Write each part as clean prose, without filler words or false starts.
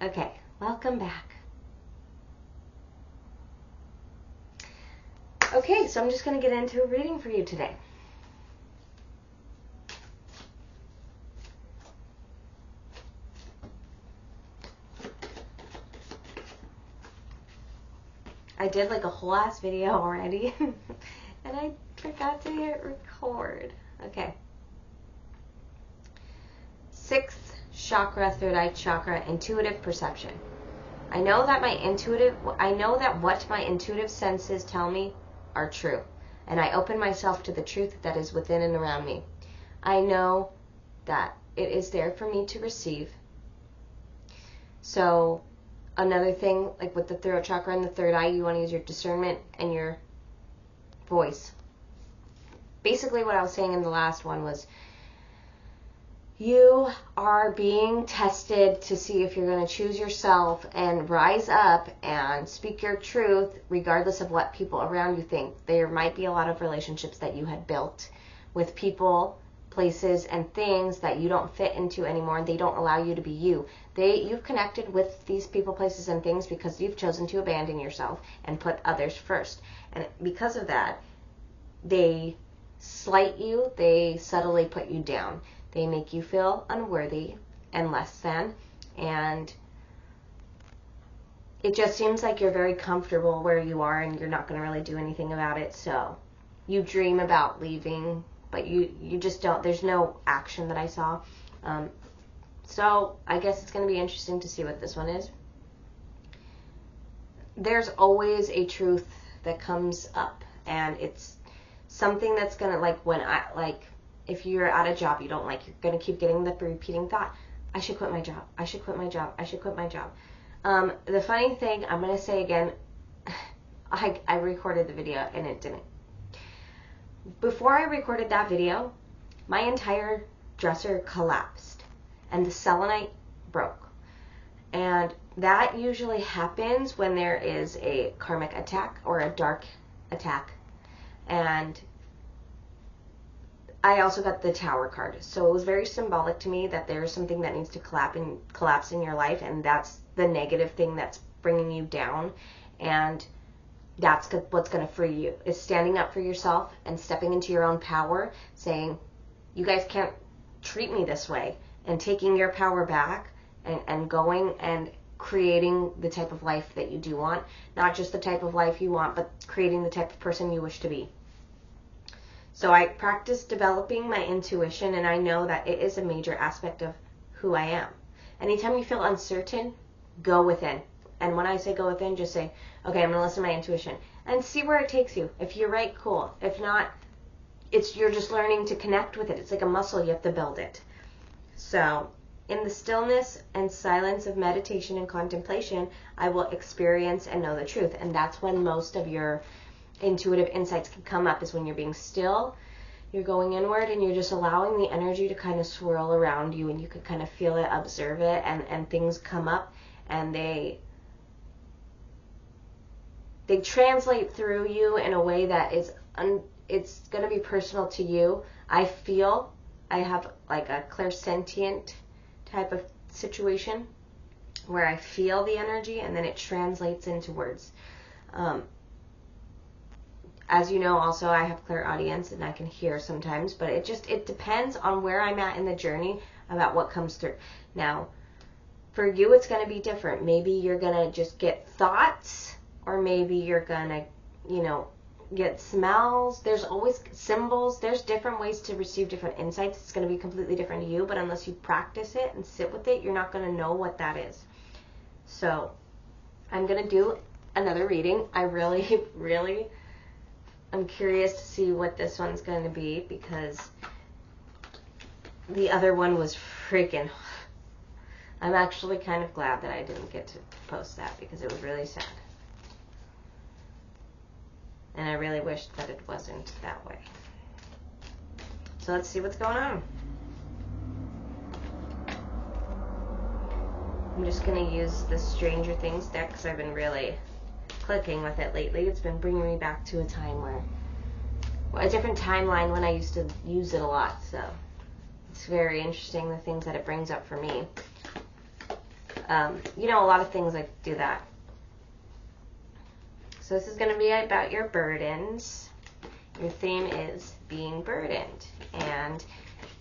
Okay, welcome back. Okay, so I'm just going to get into a reading for you today. I did like a whole ass video already, and I forgot to hit record. Okay. 6th chakra, third eye chakra, intuitive perception. I know that what my intuitive senses tell me are true, and I open myself to the truth that is within and around me. I know that it is there for me to receive. So another thing, like with the throat chakra and the third eye, you want to use your discernment and your voice. Basically what I was saying in the last one was, you are being tested to see if you're going to choose yourself and rise up and speak your truth regardless of what people around you think. There might be a lot of relationships that you had built with people, places, and things that you don't fit into anymore, and they don't allow you to be you. You've connected with these people, places, and things because you've chosen to abandon yourself and put others first. And because of that, they slight you, they subtly put you down. They make you feel unworthy and less than, and it just seems like you're very comfortable where you are and you're not going to really do anything about it. So you dream about leaving, but you just don't. There's no action that I saw. So I guess it's going to be interesting to see what this one is. There's always a truth that comes up, and it's something that's going to, if you're at a job you don't like, you're going to keep getting the repeating thought, I should quit my job, I should quit my job, I should quit my job. The funny thing, I'm going to say again, I recorded the video and it didn't. Before I recorded that video, my entire dresser collapsed and the selenite broke. And that usually happens when there is a karmic attack or a dark attack. And I also got the Tower card. So it was very symbolic to me that there's something that needs to collapse in your life, and that's the negative thing that's bringing you down. And that's what's going to free you, is standing up for yourself and stepping into your own power, saying, you guys can't treat me this way, and taking your power back and going and creating the type of life that you do want. Not just the type of life you want, but creating the type of person you wish to be. So I practice developing my intuition, and I know that it is a major aspect of who I am. Anytime you feel uncertain, go within. And when I say go within, just say, okay, I'm going to listen to my intuition and see where it takes you. If you're right, cool. If not, you're just learning to connect with it. It's like a muscle, you have to build it. So in the stillness and silence of meditation and contemplation, I will experience and know the truth. And that's when most of your intuitive insights can come up, is when you're being still, you're going inward, and you're just allowing the energy to kind of swirl around you, and you can kind of feel it, observe it, and things come up, and they translate through you in a way that is it's going to be personal to you. I have like a clairsentient type of situation where I feel the energy and then it translates into words. As you know, also, I have clairaudience and I can hear sometimes, but it depends on where I'm at in the journey about what comes through. Now, for you, it's going to be different. Maybe you're going to just get thoughts, or maybe you're going to, get smells. There's always symbols. There's different ways to receive different insights. It's going to be completely different to you, but unless you practice it and sit with it, you're not going to know what that is. So I'm going to do another reading. I really I'm curious to see what this one's going to be, because the other one was freaking... I'm actually kind of glad that I didn't get to post that, because it was really sad. And I really wished that it wasn't that way. So let's see what's going on. I'm just going to use the Stranger Things deck because I've been really clicking with it lately. It's been bringing me back to a time where, a different timeline when I used to use it a lot. So It's very interesting, the things that it brings up for me. You know, a lot of things like do that. So this is going to be about your burdens. Your theme is being burdened and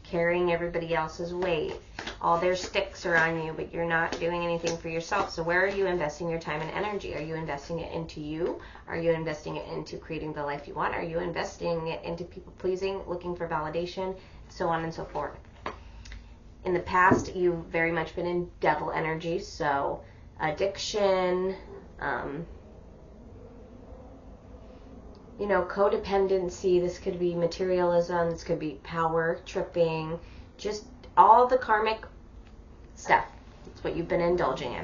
carrying everybody else's weight. All their sticks are on you, but you're not doing anything for yourself. So where are you investing your time and energy? Are you investing it into you? Are you investing it into creating the life you want? Are you investing it into people pleasing, looking for validation, so on and so forth? In the past, you've very much been in devil energy, so addiction, you know, codependency. This could be materialism. This could be power tripping. Just all the karmic stuff. It's what you've been indulging in.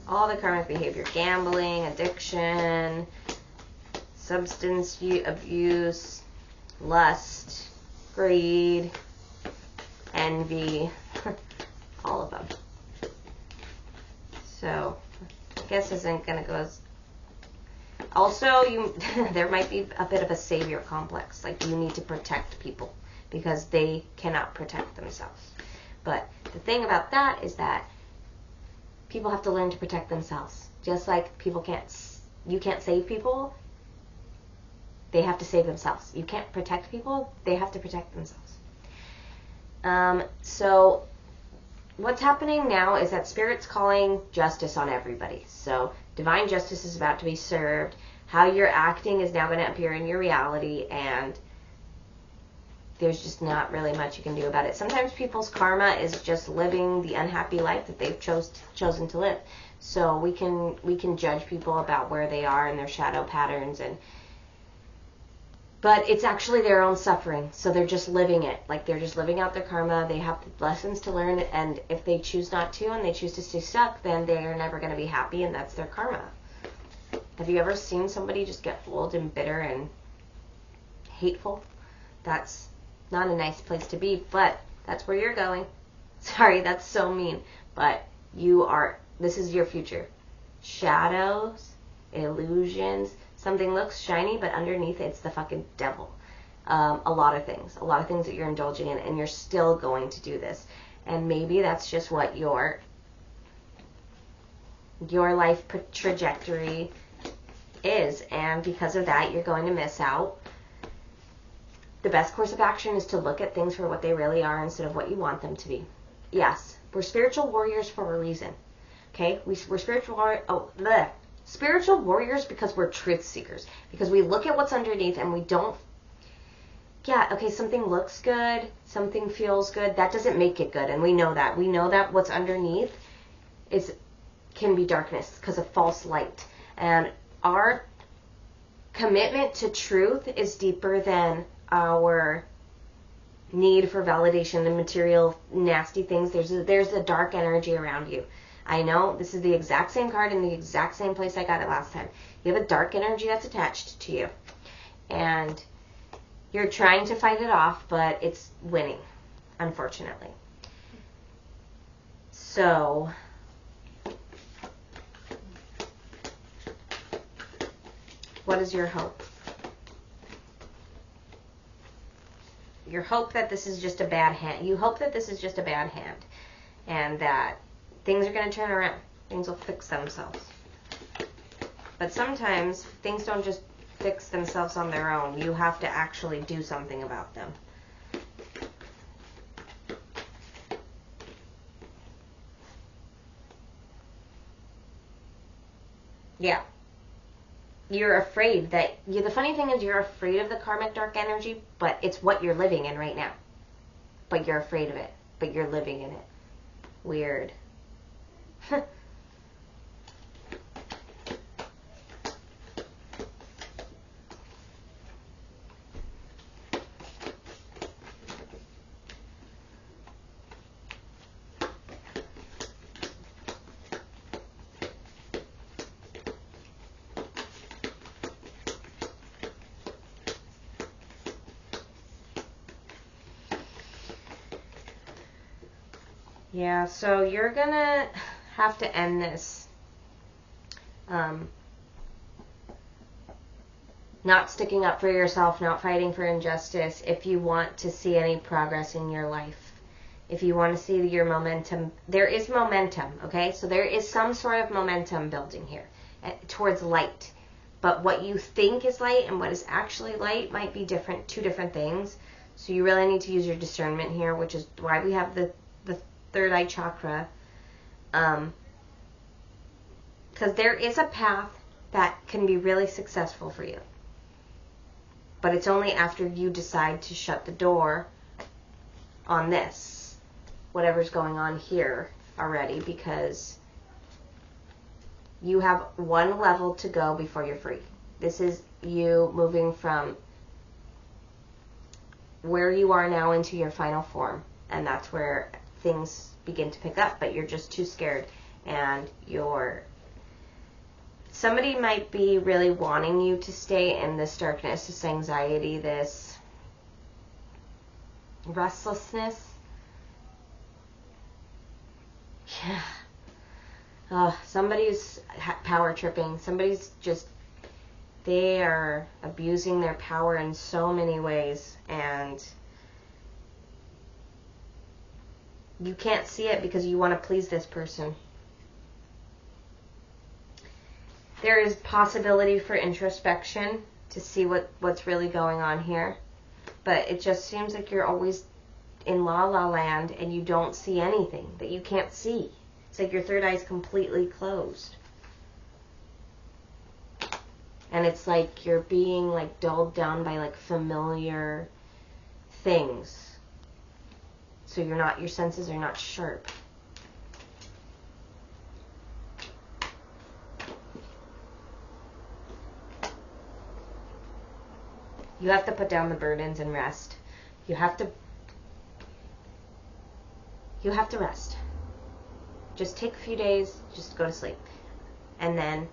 All the karmic behavior. Gambling, addiction, substance abuse, lust, greed, envy, all of them. So, I guess this isn't going to go as... Also, there might be a bit of a savior complex. Like, you need to protect people because they cannot protect themselves. But the thing about that is that people have to learn to protect themselves. Just like you can't save people, they have to save themselves. You can't protect people, they have to protect themselves. So what's happening now is that Spirit's calling justice on everybody. So divine justice is about to be served. How you're acting is now going to appear in your reality, and there's just not really much you can do about it. Sometimes people's karma is just living the unhappy life that they've chosen to live. So we can judge people about where they are and their shadow patterns, but it's actually their own suffering. So they're just living it. Like, they're just living out their karma. They have lessons to learn, and if they choose not to and they choose to stay stuck, then they're never going to be happy, and that's their karma. Have you ever seen somebody just get old and bitter and hateful? That's not a nice place to be, but that's where you're going. Sorry, that's so mean, but this is your future. Shadows, illusions, something looks shiny, but underneath it's the fucking devil. A lot of things that you're indulging in, and you're still going to do this. And maybe that's just what your life trajectory is, and because of that, you're going to miss out. The best course of action is to look at things for what they really are instead of what you want them to be. Yes, we're spiritual warriors for a reason. Okay? We're spiritual warriors because we're truth seekers. Because we look at what's underneath and we don't... Yeah, okay, something looks good, something feels good. That doesn't make it good, and we know that. We know that what's underneath can be darkness because of false light. And our commitment to truth is deeper than our need for validation and material nasty things. There's a dark energy around you. I know this is the exact same card in the exact same place I got it last time. You have a dark energy that's attached to you, and you're trying to fight it off, but it's winning, unfortunately. So what is your hope? Your hope that this is just a bad hand. You hope that this is just a bad hand, and that things are going to turn around. Things will fix themselves. But sometimes things don't just fix themselves on their own. You have to actually do something about them. Yeah. You're afraid that... the funny thing is you're afraid of the karmic dark energy, but it's what you're living in right now. But you're afraid of it. But you're living in it. Weird. Yeah, so you're gonna have to end this. not sticking up for yourself, not fighting for injustice, if you want to see any progress in your life. If you want to see your momentum, there is momentum, okay? So there is some sort of momentum building here towards light. But what you think is light and what is actually light might be different, two different things. So you really need to use your discernment here, which is why we have the third eye chakra. Because there is a path that can be really successful for you. But it's only after you decide to shut the door on this, whatever's going on here already, because you have one level to go before you're free. This is you moving from where you are now into your final form. And that's where things begin to pick up, but you're just too scared. And somebody might be really wanting you to stay in this darkness, this anxiety, this restlessness. Yeah. Somebody's power tripping. Somebody's just, they are abusing their power in so many ways, and you can't see it because you want to please this person. There is possibility for introspection to see what's really going on here, but it just seems like you're always in la la land and you don't see anything that you can't see. It's like your third eye is completely closed. And it's like you're being like dulled down by like familiar things. So your senses are not sharp. You have to put down the burdens and rest. You have to rest. Just take a few days, just go to sleep. And then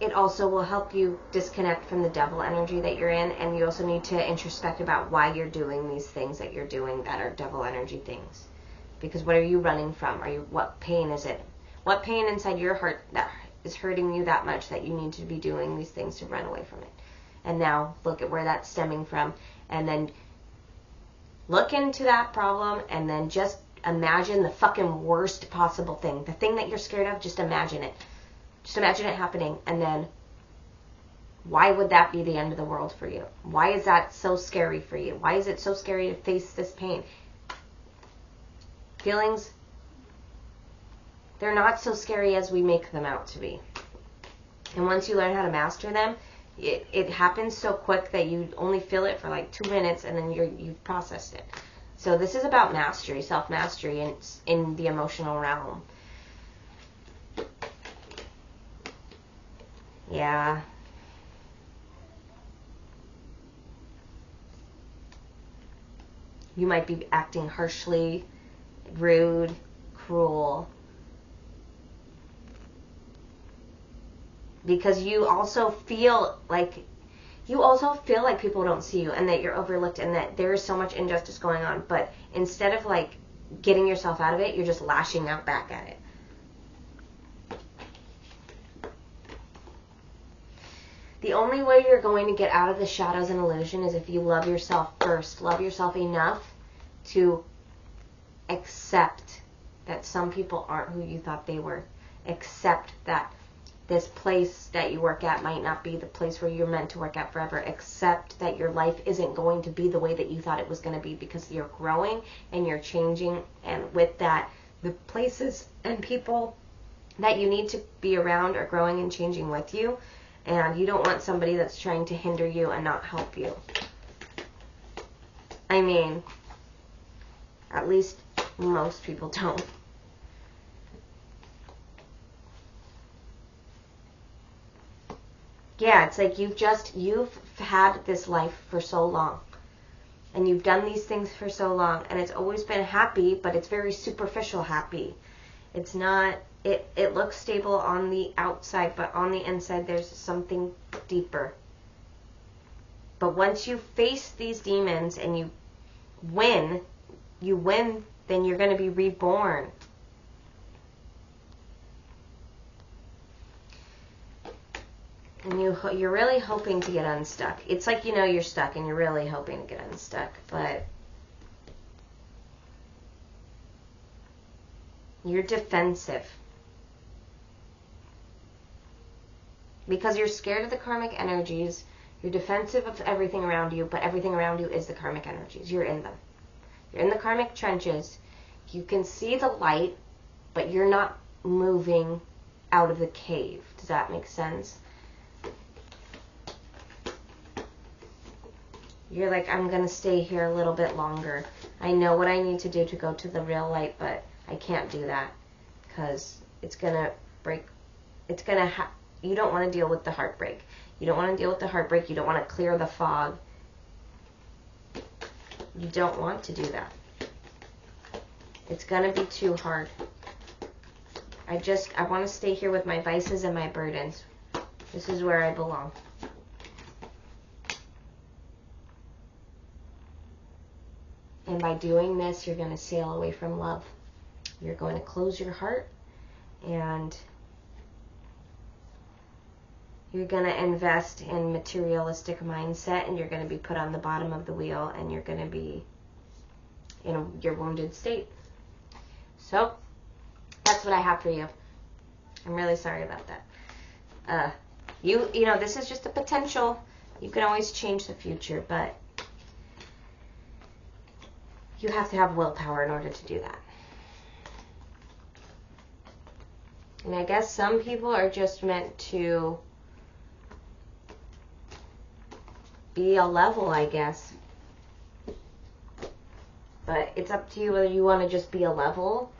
it also will help you disconnect from the devil energy that you're in, and you also need to introspect about why you're doing these things that you're doing that are devil energy things. Because what are you running from? What pain is it? What pain inside your heart that is hurting you that much that you need to be doing these things to run away from it? And now look at where that's stemming from, and then look into that problem, and then just imagine the fucking worst possible thing. The thing that you're scared of, just imagine it. Just imagine it happening, and then why would that be the end of the world for you? Why is that so scary for you? Why is it so scary to face this pain? Feelings, they're not so scary as we make them out to be. And once you learn how to master them, it happens so quick that you only feel it for like 2 minutes, and then you've processed it. So this is about mastery, self-mastery in the emotional realm. Yeah. You might be acting harshly, rude, cruel. Because you also feel like people don't see you, and that you're overlooked, and that there is so much injustice going on. But instead of like getting yourself out of it, you're just lashing out back at it. The only way you're going to get out of the shadows and illusion is if you love yourself first. Love yourself enough to accept that some people aren't who you thought they were. Accept that this place that you work at might not be the place where you're meant to work at forever. Accept that your life isn't going to be the way that you thought it was going to be, because you're growing and you're changing. And with that, the places and people that you need to be around are growing and changing with you. And you don't want somebody that's trying to hinder you and not help you. I mean, at least most people don't. Yeah, it's like you've had this life for so long. And you've done these things for so long. And it's always been happy, but it's very superficial happy. It's not, it looks stable on the outside, but on the inside there's something deeper. But once you face these demons and you win, then you're going to be reborn. And you're really hoping to get unstuck. It's like you know you're stuck and you're really hoping to get unstuck, but you're defensive. Because you're scared of the karmic energies, you're defensive of everything around you, but everything around you is the karmic energies. You're in them. You're in the karmic trenches. You can see the light, but you're not moving out of the cave. Does that make sense? You're like, I'm going to stay here a little bit longer. I know what I need to do to go to the real light, but I can't do that because it's going to break. It's going to you don't want to deal with the heartbreak. You don't want to deal with the heartbreak. You don't want to clear the fog. You don't want to do that. It's going to be too hard. I want to stay here with my vices and my burdens. This is where I belong. And by doing this, you're going to sail away from love. You're going to close your heart and you're going to invest in materialistic mindset, and you're going to be put on the bottom of the wheel, and you're going to be in your wounded state. So that's what I have for you. I'm really sorry about that. You know, this is just a potential. You can always change the future, but you have to have willpower in order to do that. And I guess some people are just meant to be a level, I guess. But it's up to you whether you want to just be a level,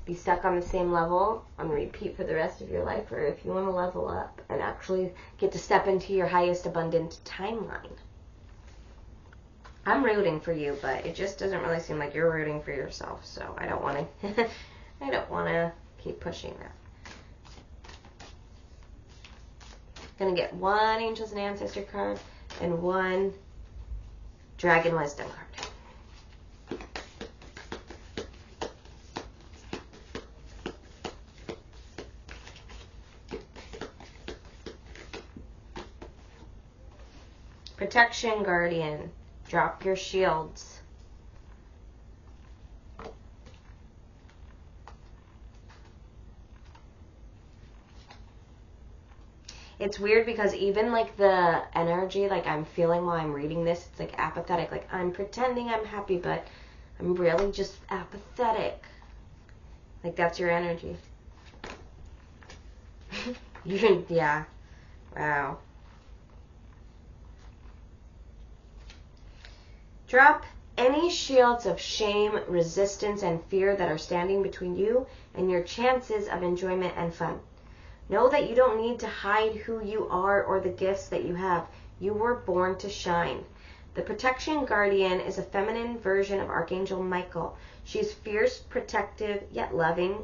be stuck on the same level on repeat for the rest of your life, or if you want to level up and actually get to step into your highest abundant timeline. I'm rooting for you, but it just doesn't really seem like you're rooting for yourself, so I don't want to I don't want to keep pushing that. Gonna get one Angels and Ancestor card and one Dragon Wisdom card. Protection Guardian. Drop your shields. It's weird because even like the energy, like I'm feeling while I'm reading this, it's like apathetic. Like I'm pretending I'm happy, but I'm really just apathetic. Like that's your energy. Yeah. Wow. Drop any shields of shame, resistance, and fear that are standing between you and your chances of enjoyment and fun. Know that you don't need to hide who you are or the gifts that you have. You were born to shine. The Protection Guardian is a feminine version of Archangel Michael. She's fierce, protective, yet loving,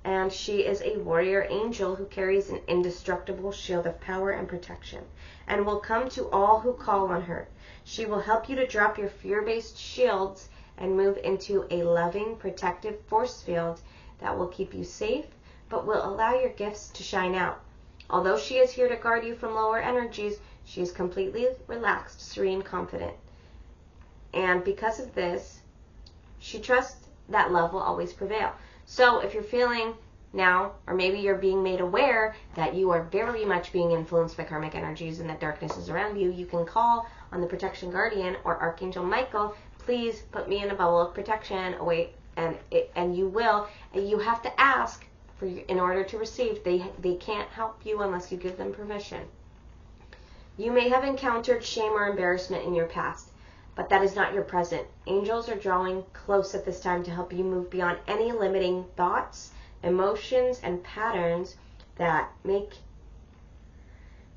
and she is a warrior angel who carries an indestructible shield of power and protection, and will come to all who call on her. She will help you to drop your fear-based shields and move into a loving, protective force field that will keep you safe, but will allow your gifts to shine out. Although she is here to guard you from lower energies, she is completely relaxed, serene, confident. And because of this, she trusts that love will always prevail. So if you're feeling now, or maybe you're being made aware that you are very much being influenced by karmic energies and that darkness is around you, you can call on the Protection Guardian or Archangel Michael. Please put me in a bubble of protection away, and you will. And you have to ask for in order to receive. They can't help you unless you give them permission. You may have encountered shame or embarrassment in your past, but that is not your present. Angels are drawing close at this time to help you move beyond any limiting thoughts, emotions, and patterns that make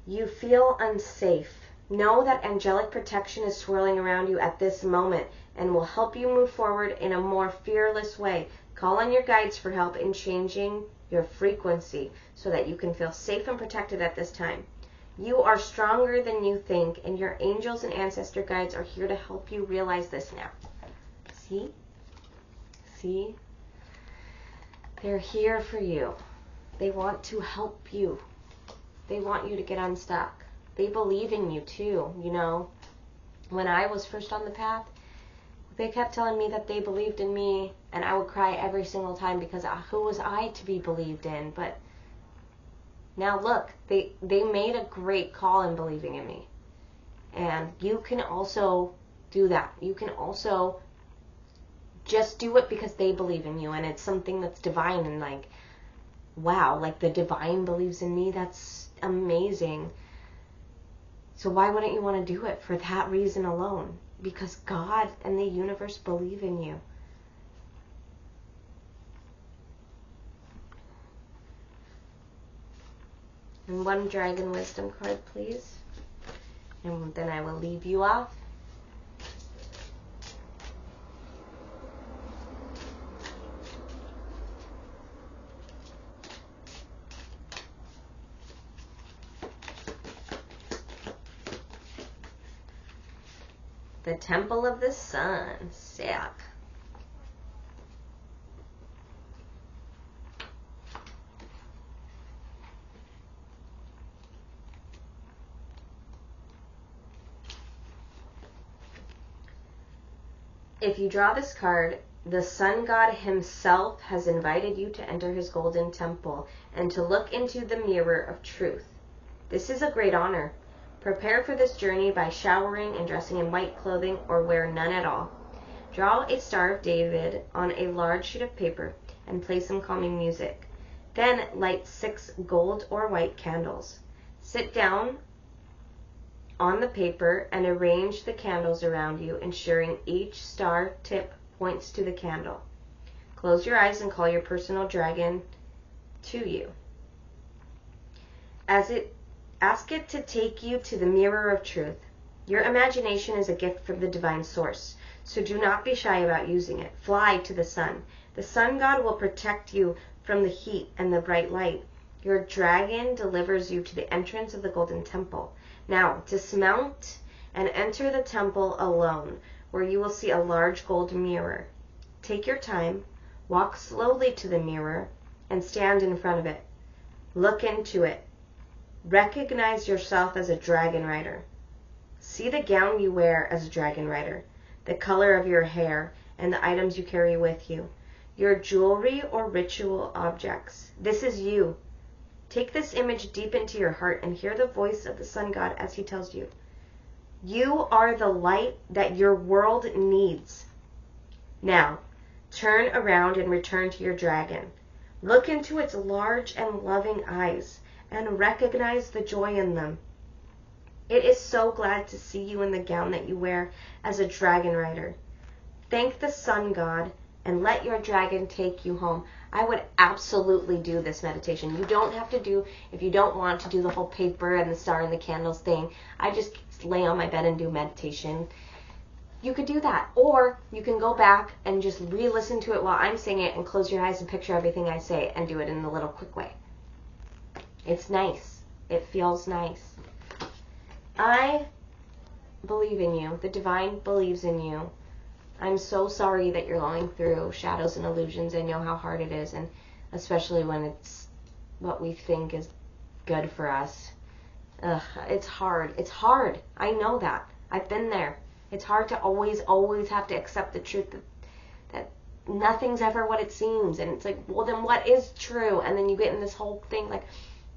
you feel unsafe. Know that angelic protection is swirling around you at this moment and will help you move forward in a more fearless way. Call on your guides for help in changing your frequency so that you can feel safe and protected at this time. You are stronger than you think, and your angels and ancestor guides are here to help you realize this now. See? See? They're here for you. They want to help you. They want you to get unstuck. They believe in you too, you know. When I was first on the path, they kept telling me that they believed in me, and I would cry every single time because who was I to be believed in? But now look, they made a great call in believing in me. And you can also do that. You can also just do it because they believe in you, and it's something that's divine, and like, wow, like the divine believes in me. That's amazing. So why wouldn't you want to do it for that reason alone? Because God and the universe believe in you. And one dragon wisdom card, please. And then I will leave you off. The Temple of the Sun. Sick. If you draw this card, the sun god himself has invited you to enter his golden temple and to look into the mirror of truth. This is a great honor. Prepare for this journey by showering and dressing in white clothing or wear none at all. Draw a Star of David on a large sheet of paper and play some calming music. Then light 6 gold or white candles. Sit down on the paper and arrange the candles around you, ensuring each star tip points to the candle. Close your eyes and call your personal dragon to you. Ask it to take you to the mirror of truth. Your imagination is a gift from the divine source, so do not be shy about using it. Fly to the sun. The sun god will protect you from the heat and the bright light. Your dragon delivers you to the entrance of the golden temple. Now, dismount and enter the temple alone, where you will see a large gold mirror. Take your time, walk slowly to the mirror, and stand in front of it. Look into it. Recognize yourself as a dragon rider. See the gown you wear as a dragon rider, the color of your hair, and the items you carry with you, your jewelry or ritual objects. This is you. Take this image deep into your heart and hear the voice of the sun god as he tells you, you are the light that your world needs. Now, turn around and return to your dragon. Look into its large and loving eyes and recognize the joy in them. It is so glad to see you in the gown that you wear as a dragon rider. Thank the sun god and let your dragon take you home. I would absolutely do this meditation. You don't have to do, if you don't want to do the whole paper and the star and the candles thing, I just lay on my bed and do meditation. You could do that. Or you can go back and just re-listen to it while I'm saying it and close your eyes and picture everything I say and do it in a little quick way. It's nice. It feels nice. I believe in you. The divine believes in you. I'm so sorry that you're going through shadows and illusions. I know how hard it is, and especially when it's what we think is good for us. It's hard. It's hard. I know that. I've been there. It's hard to always have to accept the truth that nothing's ever what it seems. And it's like, well, then what is true? And then you get in this whole thing, like,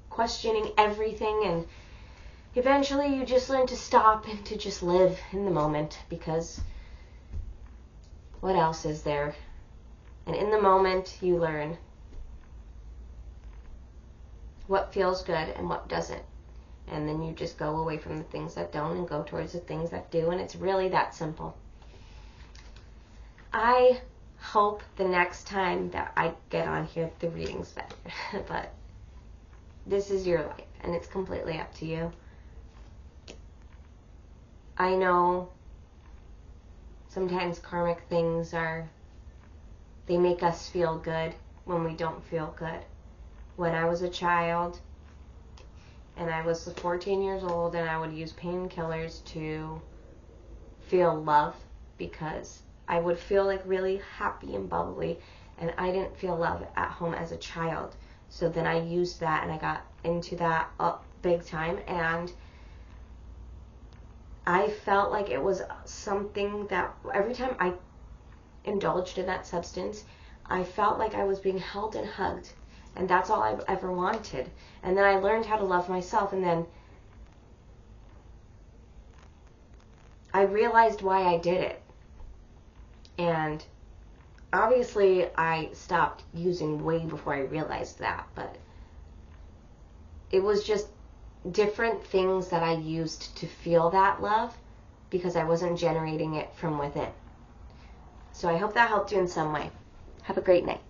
questioning everything, and eventually you just learn to stop and to just live in the moment, because what else is there? And in the moment, you learn what feels good and what doesn't. And then you just go away from the things that don't and go towards the things that do. And it's really that simple. I hope the next time that I get on here, the reading's better. But this is your life, and it's completely up to you. I know sometimes karmic things they make us feel good when we don't feel good. When I was a child, and I was 14 years old, and I would use painkillers to feel love, because I would feel like really happy and bubbly, and I didn't feel love at home as a child. So then I used that, and I got into that big time, and I felt like it was something that every time I indulged in that substance, I felt like I was being held and hugged, and that's all I ever wanted. And then I learned how to love myself, and then I realized why I did it. And obviously I stopped using way before I realized that, but it was just different things that I used to feel that love because I wasn't generating it from within. So I hope that helped you in some way. Have a great night.